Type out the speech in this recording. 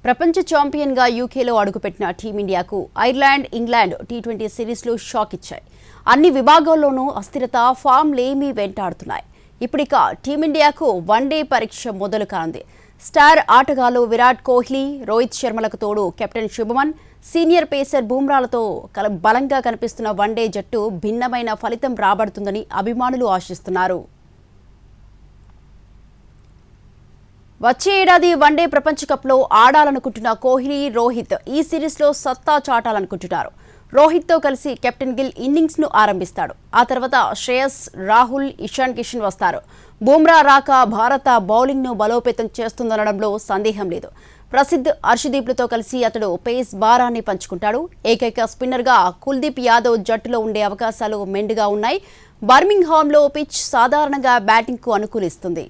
ప్రపంచ ఛాంపియన్గా యూకేలో అడుగుపెట్టిన టీమిండియాకు ఐర్లాండ్, ఇంగ్లాండ్ టీ20 సిరీస్లో షాక్ ఇచ్చాయి. అన్ని విభాగాల్లోనూ అస్థిరత, ఫామ్లేమీ వెంటాడుతున్నాయి. ఇప్పుడిక టీమిండియాకు వన్డే పరీక్ష మొదలు కానుంది. స్టార్ ఆటగాళ్లు విరాట్ కోహ్లీ, రోహిత్ శర్మలకు తోడు కెప్టెన్ శుభమన్, సీనియర్ పేసర్ బుమ్రాలతో బలంగా కనిపిస్తున్న వన్డే జట్టు భిన్నమైన ఫలితం రాబడుతుందని అభిమానులు ఆశిస్తున్నారు. వచ్చే ఏడాది వన్డే ప్రపంచ కప్లో ఆడాలనుకుంటున్న కోహ్లీ, రోహిత్ ఈ సిరీస్లో సత్తా చాటాలనుకుంటున్నారు. రోహిత్తో కలిసి కెప్టెన్ గిల్ ఇన్నింగ్స్ను ఆరంభిస్తాడు. ఆ తర్వాత శ్రేయస్, రాహుల్, ఇషాన్ కిషన్ వస్తారు. బుమ్రా రాక భారత బౌలింగ్ను బలోపేతం చేస్తుందనడంలో సందేహం లేదు. ప్రసిద్ధ్, హర్షదీప్లతో కలిసి అతడు పేస్ భారాన్ని పంచుకుంటాడు. ఏకైక స్పిన్నర్గా కుల్దీప్ యాదవ్ జట్టులో ఉండే అవకాశాలు మెండుగా ఉన్నాయి. బర్మింగ్హామ్లో పిచ్ సాధారణంగా బ్యాటింగ్కు అనుకూలిస్తుంది.